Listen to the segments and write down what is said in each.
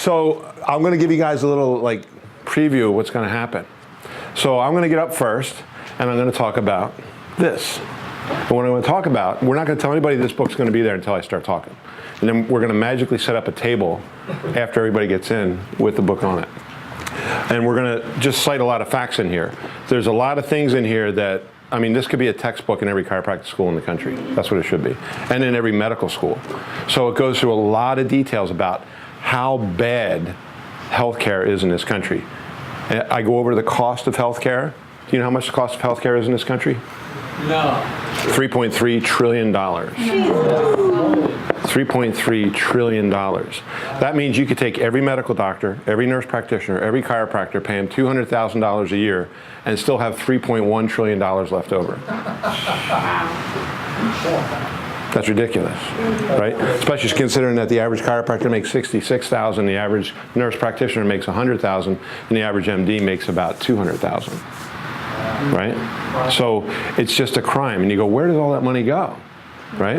So I'm going to give you guys a little like preview of what's going to happen. So I'm going to get up first, and I'm going to talk about this. And what I'm going to talk about, we're not going to tell anybody this book's going to be there until I start talking. And then we're going to magically set up a table after everybody gets in with the book on it. And we're going to just cite a lot of facts in here. There's a lot of things in here that, I mean, this could be a textbook in every chiropractic school in the country. That's what it should be. And in every medical school. So it goes through a lot of details about how bad healthcare is in this country. I go over the cost of healthcare. Do you know how much the cost of healthcare is in this country? No. $3.3 trillion. $3.3 trillion. That means you could take every medical doctor, every nurse practitioner, every chiropractor, pay them $200,000 a year, and still have $3.1 trillion left over. That's ridiculous, right? Especially considering that the average chiropractor makes $66,000, the average nurse practitioner makes $100,000, and the average MD makes about $200,000, right? So it's just a crime, and you go, where does all that money go, right?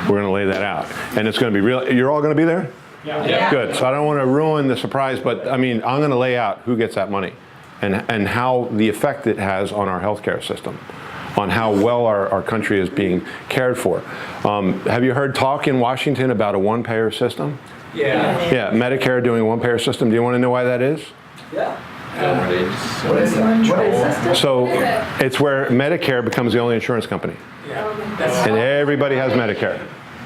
We're going to lay that out, and it's going to be real. You're all going to be there? Yeah. Good. So I don't want to ruin the surprise, but I mean, I'm going to lay out who gets that money, and how the effect it has on our healthcare system, on how well our country is being cared for. Have you heard talk in Washington about a one-payer system? Yeah. Yeah, Medicare doing a one-payer system. Do you want to know why that is? Yeah. What is it? So it's where Medicare becomes the only insurance company. Yeah. And everybody has Medicare.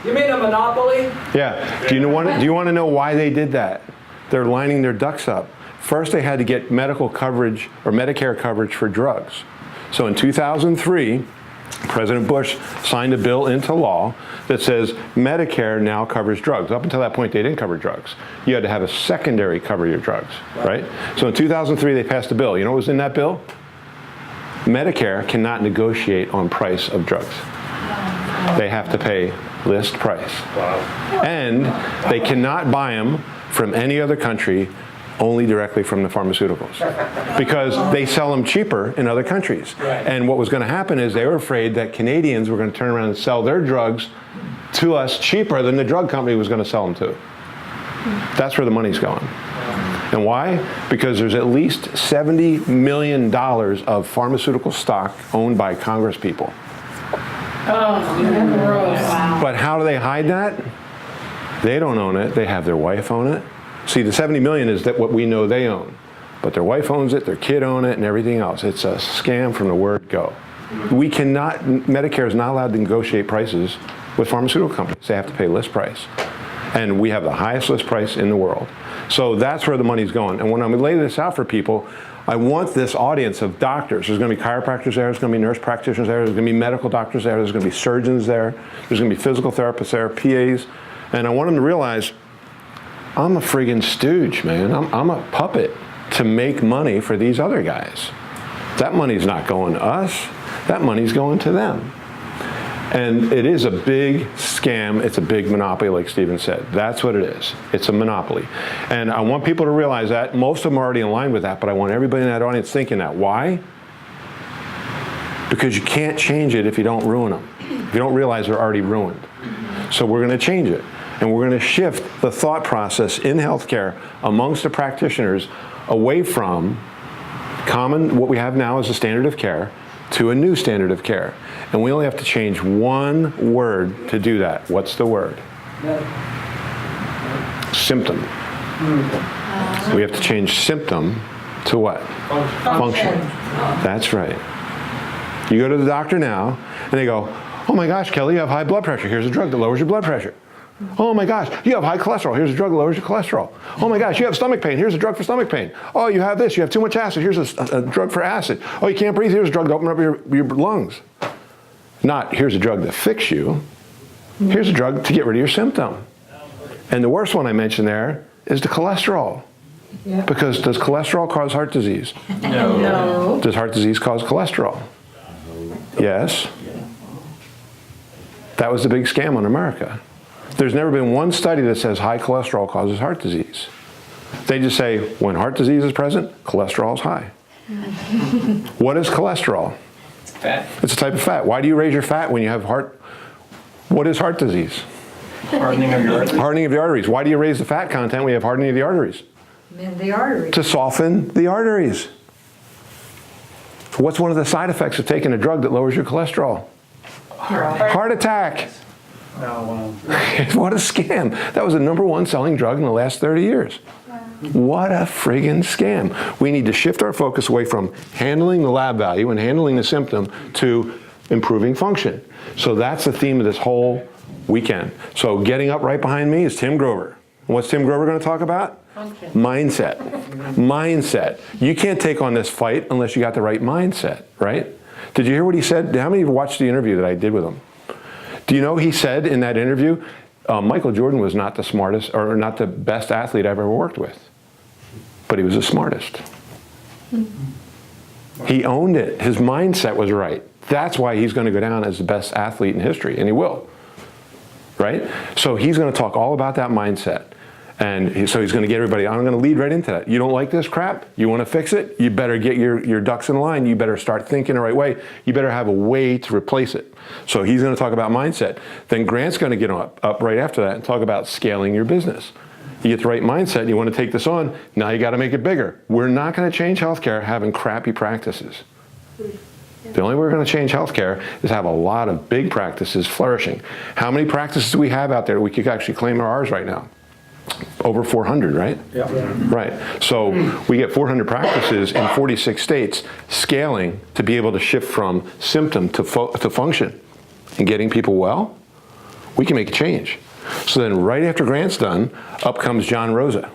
You mean a monopoly? Yeah. Do you want to know why they did that? They're lining their ducks up. First, they had to get medical coverage or Medicare coverage for drugs. So in 2003, President Bush signed a bill into law that says Medicare now covers drugs. Up until that point, they didn't cover drugs. You had to have a secondary cover your drugs, right? So in 2003, they passed a bill. You know what was in that bill? Medicare cannot negotiate on price of drugs. They have to pay list price. And they cannot buy them from any other country, only directly from the pharmaceuticals, because they sell them cheaper in other countries. And what was going to happen is they were afraid that Canadians were going to turn around and sell their drugs to us cheaper than the drug company was going to sell them to. That's where the money's going. And why? Because there's at least $70 million of pharmaceutical stock owned by Congress people. But how do they hide that? They don't own it. They have their wife own it. See, the 70 million is that what we know they own. But their wife owns it, their kid owns it, and everything else. It's a scam from the word go. We cannot, Medicare is not allowed to negotiate prices with pharmaceutical companies. They have to pay list price. And we have the highest list price in the world. So that's where the money's going. And when I'm laying this out for people, I want this audience of doctors. There's going to be chiropractors there, there's going to be nurse practitioners there, there's going to be medical doctors there, there's going to be surgeons there, there's going to be physical therapists there, PAs. And I want them to realize, I'm a friggin' stooge, man. I'm a puppet to make money for these other guys. That money's not going to us. That money's going to them. And it is a big scam. It's a big monopoly, like Stephen said. That's what it is. It's a monopoly. And I want people to realize that. Most of them are already in line with that, but I want everybody in that audience thinking that. Why? Because you can't change it if you don't ruin them. If you don't realize they're already ruined. So we're going to change it. And we're going to shift the thought process in healthcare amongst the practitioners away from what we have now as a standard of care to a new standard of care. And we only have to change one word to do that. What's the word? Symptom. We have to change symptom to what? Function. That's right. You go to the doctor now, and they go, oh my gosh, Kelly, you have high blood pressure. Here's a drug that lowers your blood pressure. Oh my gosh, you have high cholesterol. Here's a drug that lowers your cholesterol. Oh my gosh, you have stomach pain. Here's a drug for stomach pain. Oh, you have this. You have too much acid. Here's a drug for acid. Oh, you can't breathe. Here's a drug to open up your lungs. Not, here's a drug to fix you. Here's a drug to get rid of your symptom. And the worst one I mentioned there is the cholesterol. Yeah. Because does cholesterol cause heart disease? No. Does heart disease cause cholesterol? Yes. That was the big scam on America. There's never been one study that says high cholesterol causes heart disease. They just say, when heart disease is present, cholesterol is high. What is cholesterol? Fat. It's a type of fat. Why do you raise your fat when you have heart? What is heart disease? Hardening of your arteries. Hardening of the arteries. Why do you raise the fat content when you have hardening of the arteries? In the artery. To soften the arteries. What's one of the side effects of taking a drug that lowers your cholesterol? Heart attack. Oh, What a scam. That was the #1 selling drug in the last 30 years. What a friggin' scam. We need to shift our focus away from handling the lab value and handling the symptom to improving function. So that's the theme of this whole weekend. So getting up right behind me is Tim Grover. What's Tim Grover going to talk about? Function. Mindset. Mindset. You can't take on this fight unless you got the right mindset, right? Did you hear what he said? How many of you watched the interview that I did with him? Do you know he said in that interview, Michael Jordan was not the smartest or not the best athlete I've ever worked with, but he was the smartest. He owned it. His mindset was right. That's why he's going to go down as the best athlete in history, and he will. Right? So he's going to talk all about that mindset. And so he's going to get everybody, I'm going to lead right into that. You don't like this crap? You want to fix it? You better get your ducks in line. You better start thinking the right way. You better have a way to replace it. So he's going to talk about mindset. Then Grant's going to get up right after that and talk about scaling your business. You get the right mindset, you want to take this on, now you got to make it bigger. We're not going to change healthcare having crappy practices. The only way we're going to change healthcare is have a lot of big practices flourishing. How many practices do we have out there that we could actually claim are ours right now? Over 400, right? Yeah. Right. So we get 400 practices in 46 states scaling to be able to shift from symptom to function and getting people well. We can make a change. So then right after Grant's done, up comes John Rosa.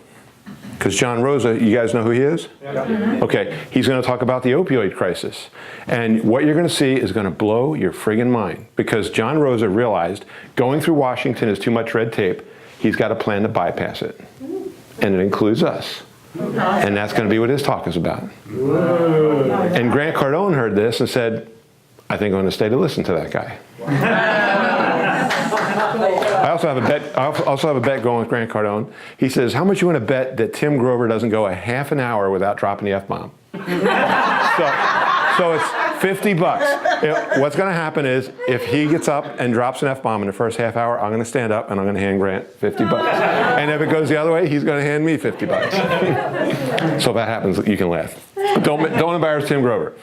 Because John Rosa, you guys know who he is? Yeah. Okay, he's going to talk about the opioid crisis. And what you're going to see is going to blow your friggin' mind. Because John Rosa realized going through Washington is too much red tape. He's got a plan to bypass it. And it includes us. And that's going to be what his talk is about. And Grant Cardone heard this and said, I think I'm going to stay to listen to that guy. I also have a bet going with Grant Cardone. He says, how much you want to bet that Tim Grover doesn't go a half an hour without dropping the F-bomb? So it's $50. What's going to happen is if he gets up and drops an F-bomb in the first half hour, I'm going to stand up and I'm going to hand Grant $50. And if it goes the other way, he's going to hand me $50. So if that happens, you can laugh. But don't embarrass Tim Grover.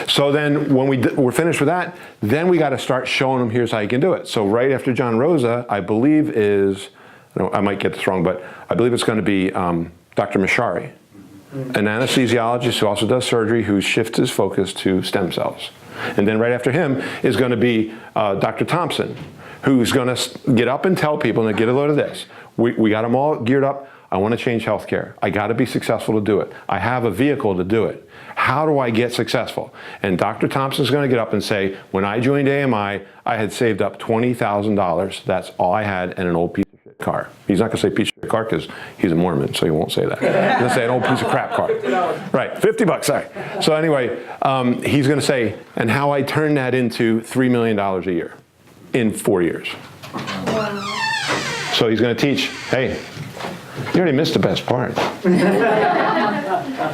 So then when we're finished with that, then we got to start showing them here's how you can do it. So right after John Rosa, I believe I might get this wrong, but I believe it's going to be Dr. Mashari, an anesthesiologist who also does surgery, who shifts his focus to stem cells. And then right after him is going to be Dr. Thompson, who's going to get up and tell people, and get a load of this. We got them all geared up. I want to change healthcare. I got to be successful to do it. I have a vehicle to do it. How do I get successful? And Dr. Thompson's going to get up and say, when I joined AMI, I had saved up $20,000. That's all I had, and an old piece of shit car. He's not going to say piece of shit car because he's a Mormon, so he won't say that. He's going to say an old piece of crap car. Right, $50, sorry. So anyway, he's going to say, and how I turned that into $3 million a year in 4 years. So he's going to teach, hey, you already missed the best part.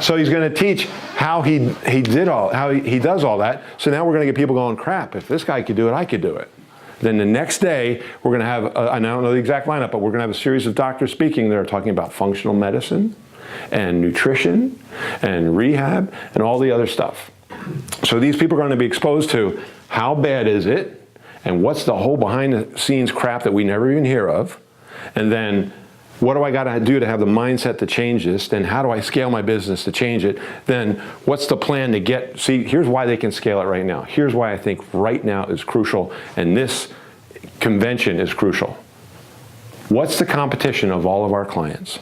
So he's going to teach how he does all that. So now we're going to get people going, crap, if this guy could do it, I could do it. Then the next day, we're going to have, I don't know the exact lineup, but we're going to have a series of doctors speaking that are talking about functional medicine and nutrition and rehab and all the other stuff. So these people are going to be exposed to how bad is it and what's the whole behind the scenes crap that we never even hear of. And then what do I got to do to have the mindset to change this? Then how do I scale my business to change it? Then what's the plan to get, see, here's why they can scale it right now. Here's why I think right now is crucial, and this convention is crucial. What's the competition of all of our clients?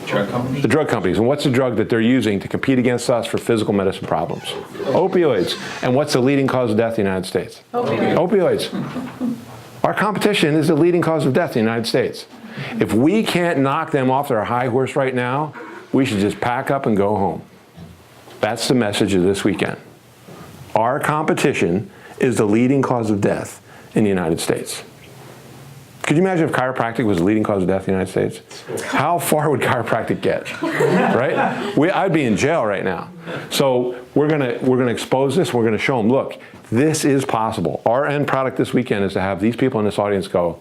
Drug companies? The drug companies. And what's the drug that they're using to compete against us for physical medicine problems? Opioids. And what's the leading cause of death in the United States? Opioids. Our competition is the leading cause of death in the United States. If we can't knock them off their high horse right now, we should just pack up and go home. That's the message of this weekend. Our competition is the leading cause of death in the United States. Could you imagine if chiropractic was the leading cause of death in the United States? How far would chiropractic get, right? I'd be in jail right now. So we're gonna expose this. We're gonna show them, look, this is possible. Our end product this weekend is to have these people in this audience go,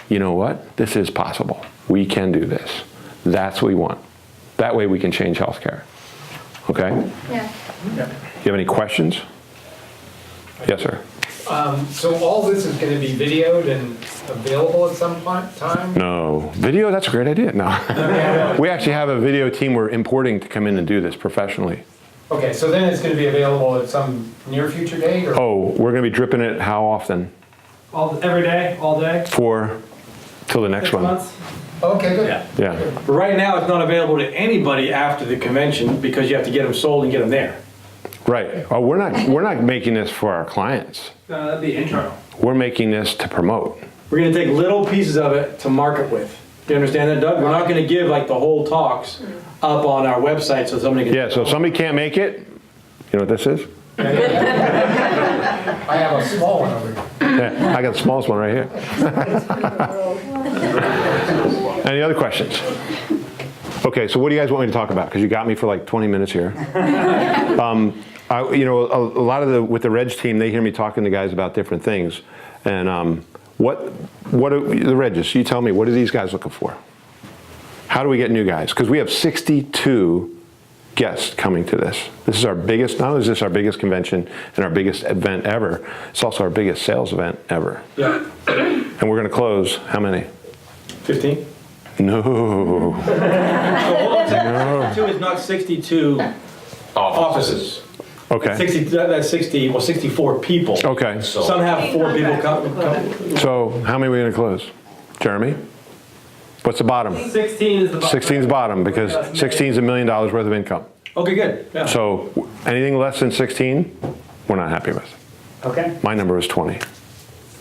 you know what? This is possible. We can do this. That's what we want. That way we can change healthcare. Okay? Yeah. You have any questions? Yes, sir. So all this is going to be videoed and available at some time? No. Video, that's a great idea. No. We actually have a video team we're importing to come in and do this professionally. Okay, so then it's going to be available at some near future date? Or? Oh, we're going to be dripping it how often? Every day, all day? Till the next 6 one. months? Okay, good. Yeah. But right now, it's not available to anybody after the convention because you have to get them sold and get them there. Right. Oh, we're not making this for our clients. That'd be internal. We're making this to promote. We're going to take little pieces of it to market with. You understand that, Doug? We're not going to give like the whole talks up on our website so somebody can. Yeah, so if somebody can't make it, you know what this is? I have a small one over here. Yeah, I got the smallest one right here. Any other questions? Okay, so what do you guys want me to talk about? Because you got me for like 20 minutes here. A lot of with the Reg team, they hear me talking to guys about different things. And what are the Regis? You tell me, what are these guys looking for? How do we get new guys? Because we have 62 guests coming to this. This is our biggest, not only is this our biggest convention and our biggest event ever, it's also our biggest sales event ever. Yeah. And we're going to close, how many? 15? No. So hold on a second. 62 is not 62 offices. Okay. that's 64 people. Okay. Some have 4 people come. So how many are we going to close? Jeremy? What's the bottom? 16 is the bottom. 16 is bottom because 16 is $1 million worth of income. Okay, good. Yeah. So anything less than 16, we're not happy with. Okay. My number is 20.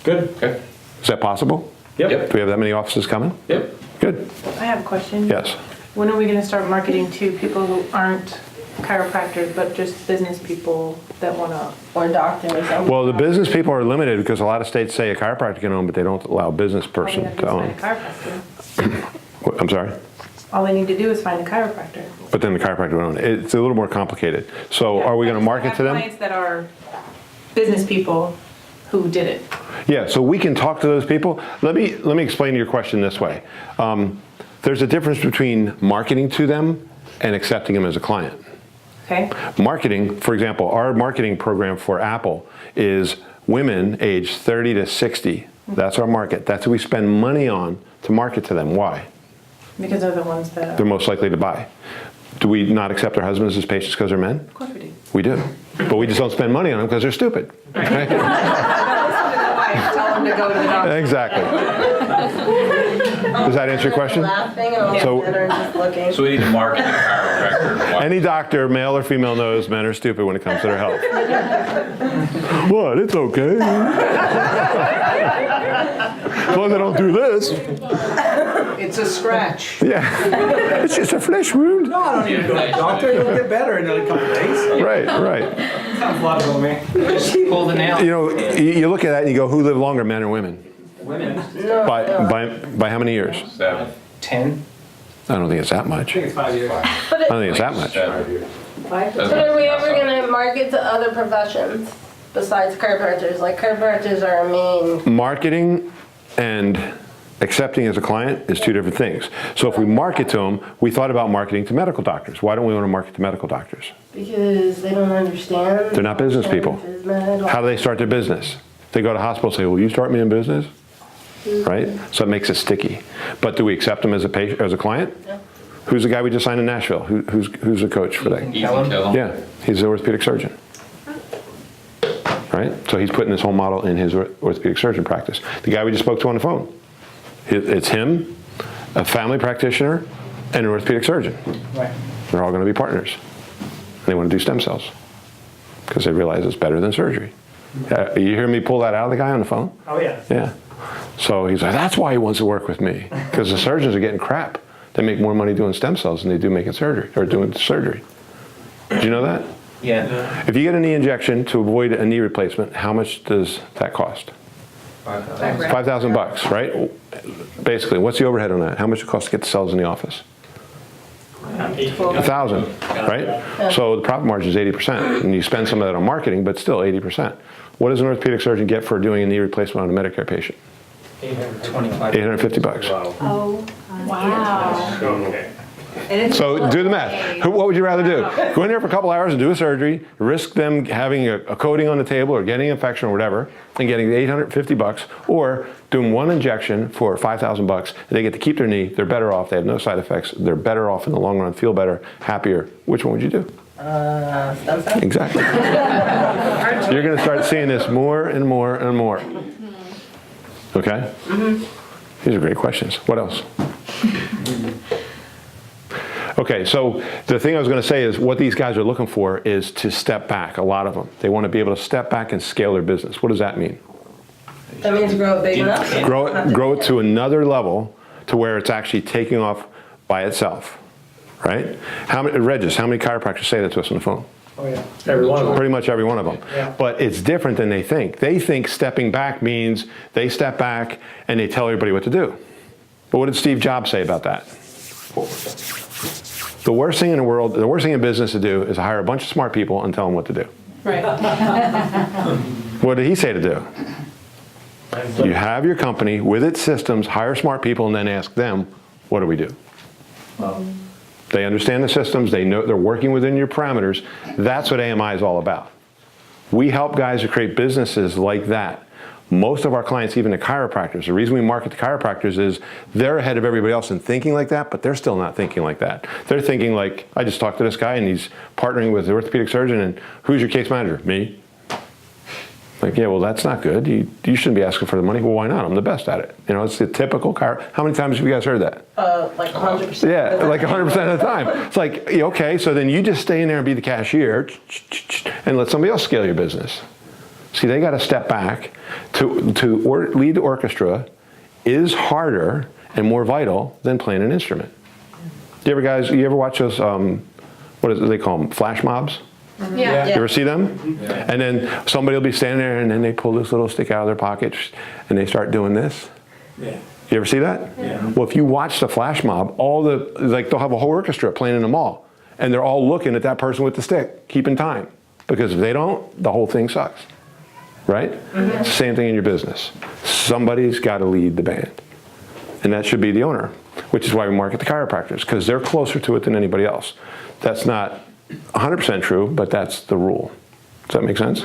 Good. Okay. Is that possible? Yep. Do we have that many offices coming? Yep. Good. I have a question. Yes. When are we going to start marketing to people who aren't chiropractors, but just business people that want to, or doctors? Well, the business people are limited because a lot of states say a chiropractor can own, but they don't allow a business person to own. Find a chiropractor. I'm sorry? All they need to do is find a chiropractor. But then the chiropractor would own it. It's a little more complicated. So are we going to market to I them? have clients that are business people who did it. Yeah, so we can talk to those people. Let me explain your question this way. There's a difference between marketing to them and accepting them as a client. Okay? Marketing, for example, our marketing program for Apple is women aged 30 to 60. That's our market. That's who we spend money on to market to them. Why? Because they're the ones that. They're most likely to buy. Do we not accept our husbands as patients because they're men? Of course we do. We do. But we just don't spend money on them because they're stupid. Right? Tell them to go to the doctor. Exactly. Does that answer your question? Laughing and all So- the men are just looking. So we need to market the chiropractor. Any doctor, male or female, knows men are stupid when it comes to their health. What? It's okay. As long as I don't do this. It's a scratch. Yeah. It's just a flesh wound. No, I don't need to go to the doctor. You'll get better in a couple days. Right. Sounds logical to me. Pull the nail. You know, you look at that and you go, who live longer, men or women? Women. By how many years? 7. 10. I don't think it's that much. I It's 5 years. don't think it's that much. 7. But are we ever gonna market to other professions besides chiropractors? Like chiropractors are our main. Marketing and accepting as a client is two different things. So if we market to them, we thought about marketing to medical doctors. Why don't we want to market to medical doctors? Because they don't understand. They're not business people. How do they start their business? They go to hospital and say, will you start me in business? Right? So it makes it sticky. But do we accept them as a patient, as a client? Yeah. Who's the guy we just signed in Nashville? Who's the coach for that? Easy kill. Yeah, he's an orthopedic surgeon. Right? So he's putting this whole model in his orthopedic surgeon practice. The guy we just spoke to on the phone, it's him, a family practitioner, and an orthopedic surgeon. Right. They're all going to be partners. And they want to do stem cells because they realize it's better than surgery. You hear me pull that out of the guy on the phone? Oh, yeah. Yeah. So he's like, that's why he wants to work with me, because the surgeons are getting crap. They make more money doing stem cells than they do making surgery or doing surgery. Did you know that? Yeah. If you get a knee injection to avoid a knee replacement, how much does that cost? $5,000, right? Basically, what's the overhead on that? How much it costs to get the cells in the office? 1,000, right? So the profit margin is 80%, and you spend some of that on marketing, but still 80%. What does an orthopedic surgeon get for doing a knee replacement on a Medicare patient? $850. Oh, wow. Okay. So do the math. What would you rather do? Go in there for a couple hours and do a surgery, risk them having a coating on the table or getting an infection or whatever, and getting $850, or doing one injection for $5,000. They get to keep their knee. They're better off. They have no side effects. They're better off in the long run. Feel better, happier. Which one would you do? Stem cell? Exactly. You're going to start seeing this more and more and more. Okay? These are great questions. What else? Okay, so the thing I was going to say is what these guys are looking for is to step back, a lot of them. They want to be able to step back and scale their business. What does that mean? That means grow it big enough? Grow it to another level to where it's actually taking off by itself, right? Regis, how many chiropractors say that to us on the phone? Oh yeah, every one of them. Pretty much every one of them. Yeah. But it's different than they think. They think stepping back means they step back and they tell everybody what to do. But what did Steve Jobs say about that? The worst thing in the world, the worst thing in business to do is hire a bunch of smart people and tell them what to do. Right. What did he say to do? You have your company with its systems, hire smart people, and then ask them, what do we do? They understand the systems, they know they're working within your parameters. That's what AMI is all about. We help guys to create businesses like that. Most of our clients, even the chiropractors, the reason we market to chiropractors is they're ahead of everybody else in thinking like that, but they're still not thinking like that. They're thinking like, I just talked to this guy and he's partnering with the orthopedic surgeon, and who's your case manager? Me. Like, yeah, well, that's not good. You shouldn't be asking for the money. Well, why not? I'm the best at it. You know, it's the typical How many times have you guys heard that? Like 100%. Yeah, like 100% of the time. It's like, okay, so then you just stay in there and be the cashier and let somebody else scale your business. See, they got to step back. To lead the orchestra is harder and more vital than playing an instrument. You ever watch those, what do they call them, flash mobs? Yeah. You ever see them? Yeah. And then somebody will be standing there and then they pull this little stick out of their pocket and they start doing this. Yeah. You ever see that? Yeah. Well, if you watch the flash mob, they'll have a whole orchestra playing in the mall, and they're all looking at that person with the stick, keeping time. Because if they don't, the whole thing sucks. Right? It's the same thing in your business. Somebody's got to lead the band. And that should be the owner, which is why we market the chiropractors, because they're closer to it than anybody else. That's not 100% true, but that's the rule. Does that make sense?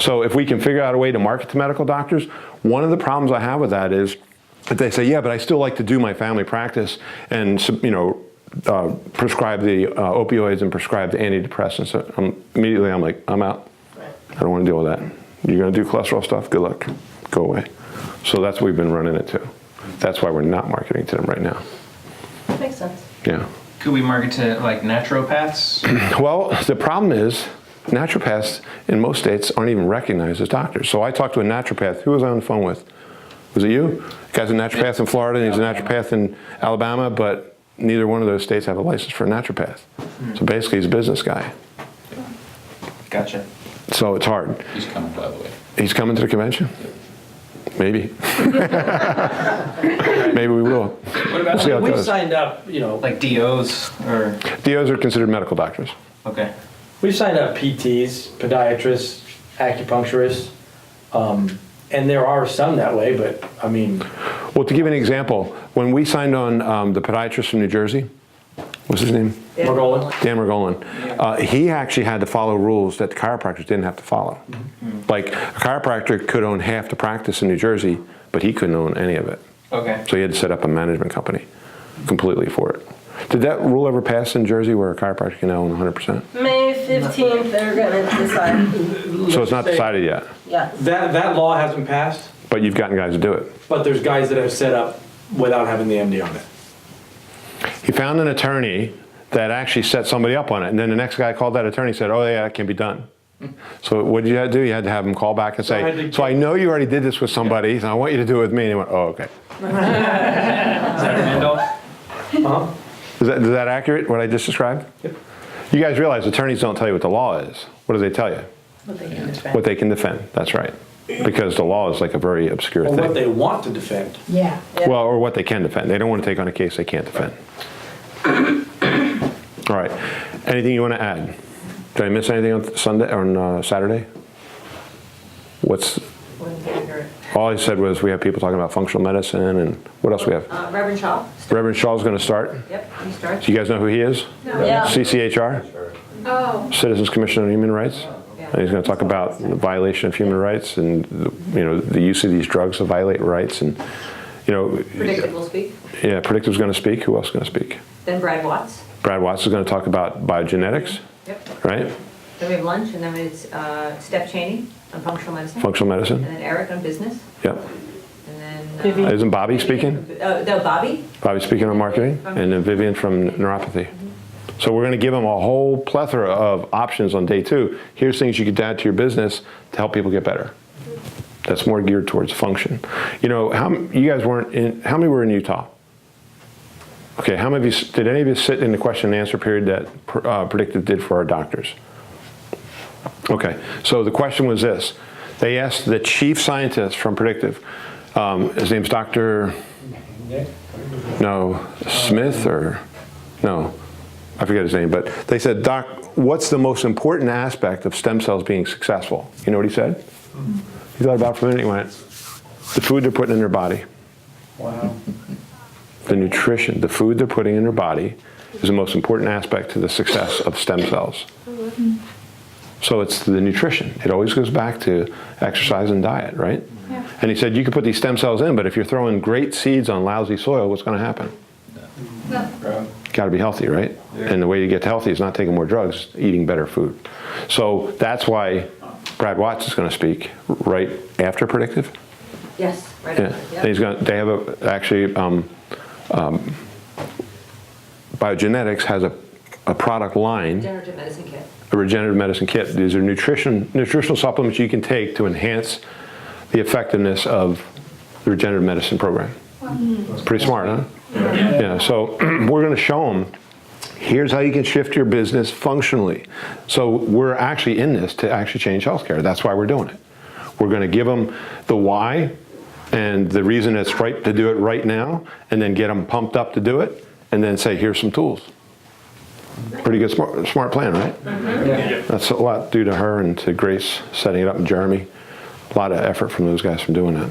So if we can figure out a way to market to medical doctors, one of the problems I have with that is that they say, yeah, but I still like to do my family practice and, prescribe the opioids and prescribe the antidepressants. Immediately I'm like, I'm out. I don't want to deal with that. You're going to do cholesterol stuff? Good luck. Go away. So that's what we've been running it to. That's why we're not marketing to them right now. That makes sense. Yeah. Could we market to like naturopaths? Well, the problem is naturopaths in most states aren't even recognized as doctors. So I talked to a naturopath. Who was I on the phone with? Was it you? The guy's a naturopath in Florida and he's a naturopath in Alabama, but neither one of those states have a license for a naturopath. So basically he's a business guy. Gotcha. So it's hard. He's coming, by the way. He's coming to the convention? Maybe. Maybe we will. What about We'll see how it We've goes. signed up, like DOs or? DOs are considered medical doctors. Okay. we've signed up PTs, podiatrists, acupuncturists, and there are some that way, but I mean. Well, to give you an example, when we signed on the podiatrist from New Jersey, what's his name? Margolin. Dan Margolin. He actually had to follow rules that the chiropractors didn't have to follow. Like, a chiropractor could own half the practice in New Jersey, but he couldn't own any of it. Okay. So he had to set up a management company completely for it. Did that rule ever pass in Jersey where a chiropractor can own 100%? May 15th, they're gonna decide. So it's not decided yet, Yeah. That law hasn't passed, but you've gotten guys to do it. but there's guys that have set up without having the MD on it. He found an attorney that actually set somebody up on it, and then the next guy called that attorney and said, oh yeah, that can be done. So what did you have to do? You had to have him call back and say, so I know you already did this with somebody, and I want you to do it with me. And he went, oh, okay. Is that Randolph? Uh-huh. Is that accurate, what I just described? Yep. You guys realize attorneys don't tell you what the law is. What do they tell you? What they can defend. What they can defend, that's right. because the law is like a very obscure Or what thing. they want to defend. Yeah. Well, or what they can defend. They don't want to take on a case they can't defend. All right. Anything you want to add? Did I miss anything on Sunday or on Saturday? All I said was we have people talking about functional medicine, and what else we have? Reverend Shaw. Reverend Shaw's going to start. Yep, he starts. Do you guys know who he is? Yeah. CCHR, Oh. Citizens Commission on Human Rights. And he's going to talk about the violation of human rights and the use of these drugs to violate rights, and Predicted will speak. yeah, Predictive's going to speak. Who else is going to speak? Then Brad Watts. Brad Watts is going to talk about biogenetics, Yep. right? Then we have lunch, and then it's Steph Cheney on functional medicine. Functional And medicine. then Eric on business. Yep. And then. Vivian. Isn't Bobby speaking? No, Bobby. Bobby speaking on marketing, and then Vivian from neuropathy. So we're going to give them a whole plethora of options on day 2. Here's things you could add to your business to help people get better. That's more geared towards function. How you guys weren't in? How many were in Utah? Okay, how many of you did any of you sit in the question and answer period that Predictive did for our doctors? Okay, so the question was this: they asked the chief scientist from Predictive. His name's Dr. Smith or no. I forget his name, but they said, Doc, what's the most important aspect of stem cells being successful? You know what he said? He thought about it for a minute, he went, the food they're putting in their body. Wow. The nutrition, the food they're putting in their body is the most important aspect to the success of stem cells. So it's the nutrition. It always goes back to exercise and diet, right? Yeah. And he said, you can put these stem cells in, but if you're throwing great seeds on lousy soil, what's going to happen? Got to be healthy, right? And the way you get healthy is not taking more drugs, eating better food. So that's why Brad Watts is going to speak right after Predictive. Yes, right. Yeah. Yep. And he's going. They have actually biogenetics has a product line, Regenerative medicine kit. a regenerative medicine kit. These are nutritional supplements you can take to enhance the effectiveness of the regenerative medicine program. It's pretty smart, huh? Yeah, so we're going to show them, here's how you can shift your business functionally. So we're actually in this to actually change healthcare. That's why we're doing it. We're going to give them the why and the reason it's right to do it right now, and then get them pumped up to do it, and then say, here's some tools. Pretty good, smart plan, right? That's a lot due to her and to Grace setting it up, and Jeremy. A lot of effort from those guys from doing that.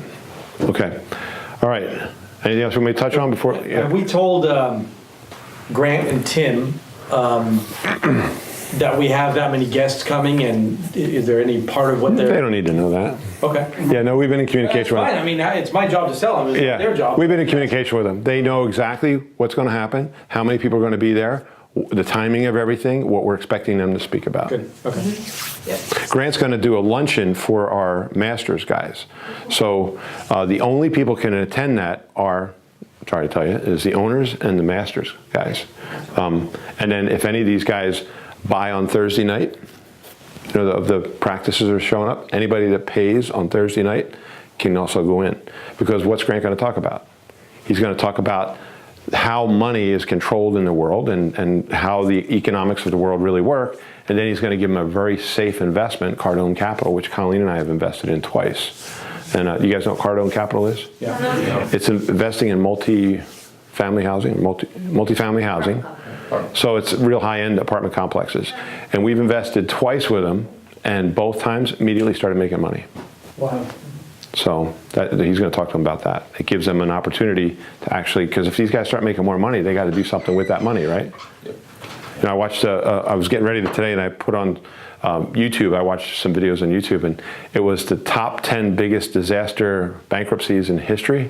Okay, all right. Anything else we may touch on before? And we told Grant and Tim that we have that many guests coming, and is there any part of what They they're... don't need to know that. Okay. Yeah, no, we've been in That's communication with fine. them. I mean, it's my job to sell them. It's not their job. We've been in communication with them. They know exactly what's going to happen, how many people are going to be there, the timing of everything, what we're expecting them to speak about. Good, okay. Grant's going to do a luncheon for our masters guys. So the only people can attend that are, sorry to tell you, is the owners and the masters guys. And then if any of these guys buy on Thursday night, the practices are showing up, anybody that pays on Thursday night can also go in. Because what's Grant going to talk about? He's going to talk about how money is controlled in the world and how the economics of the world really work. And then he's going to give them a very safe investment, Cardone Capital, which Colleen and I have invested in twice. And you guys know what Cardone Capital is? Yeah. It's investing in multi-family housing, multi-family housing. So it's real high-end apartment complexes. And we've invested twice with them, and both times immediately started making money. Wow. So he's going to talk to them about that. It gives them an opportunity to actually, because if these guys start making more money, they got to do something with that money, right? I watched, I was getting ready today, and I put on YouTube, I watched some videos on YouTube, and it was the top 10 biggest disaster bankruptcies in history,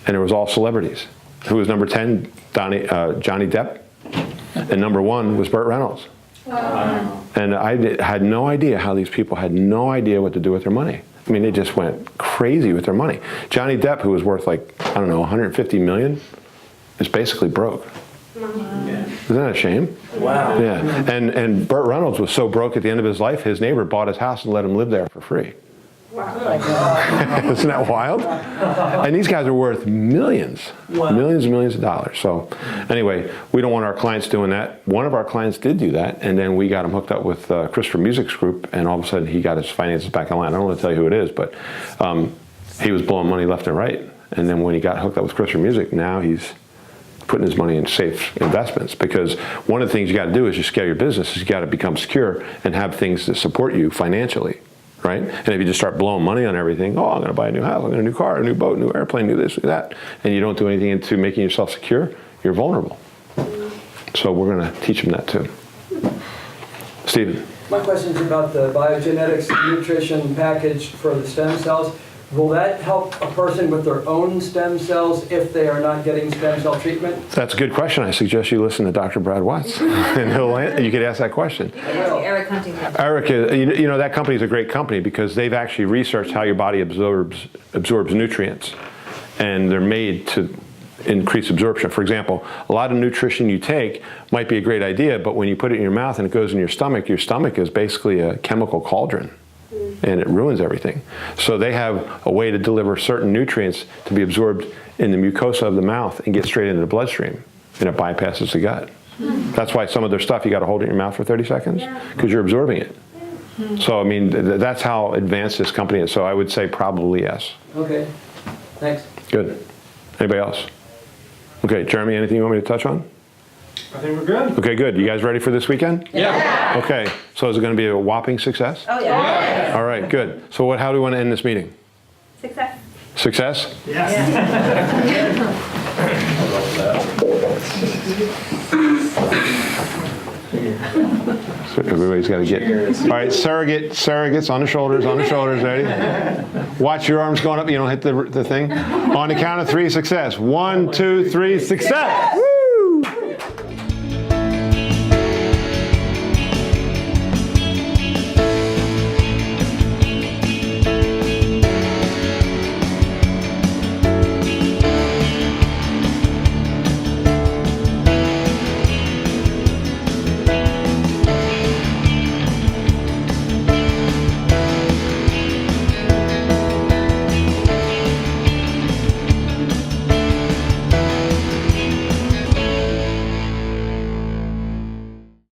and it was all celebrities. Who was number 10? Johnny Depp, and number 1 was Burt Reynolds. Wow. And I had no idea how these people had no idea what to do with their money. I mean, they just went crazy with their money. Johnny Depp, who was worth like, I don't know, 150 million, is basically broke. Isn't that a shame? Wow. Yeah. And Burt Reynolds was so broke at the end of his life, his neighbor bought his house and let him live there for free. Isn't that wild? And these guys are worth millions, millions and millions of dollars. So anyway, we don't want our clients doing that. One of our clients did do that, and then we got him hooked up with Christopher Music's group, and all of a sudden he got his finances back in line. I don't want to tell you who it is, but he was blowing money left and right. And then when he got hooked up with Christopher Music, now he's putting his money in safe investments, because one of the things you got to do as you scale your business is you got to become secure and have things that support you financially. Right? And if you just start blowing money on everything, oh, I'm going to buy a new house, I'm going to get a new car, a new boat, a new airplane, new this, new that, and you don't do anything into making yourself secure, you're vulnerable. So we're going to teach them that too. Stephen. My question is about the biogenetics nutrition package for the stem cells. Will that help a person with their own stem cells if they are not getting stem cell treatment? That's a good question. I suggest you listen to Dr. Brad Watts, and you could ask that question. You can ask Eric Huntington. Eric, you know, that company is a great company because they've actually researched how your body absorbs nutrients, and they're made to increase absorption. For example, a lot of nutrition you take might be a great idea, but when you put it in your mouth and it goes in your stomach is basically a chemical cauldron, and it ruins everything. So they have a way to deliver certain nutrients to be absorbed in the mucosa of the mouth and get straight into the bloodstream, and it bypasses the gut. That's why some of their stuff you got to hold it in your mouth for 30 seconds, because you're absorbing it. So I mean, that's how advanced this company is. So I would say probably yes. Okay, thanks. Good. Anybody else? Okay, Jeremy, anything you want me to touch on? I think we're good. Okay, good. You guys ready for this weekend? Yeah. Okay, so is it going to be a whopping success? Oh, yeah. All right, good. So how do we want to end this meeting? Success. Success? So everybody's got to get. All right, surrogates on the shoulders, ready? Watch your arms going up, you don't hit the thing. On the count of 3, success. 1, 2, 3, success!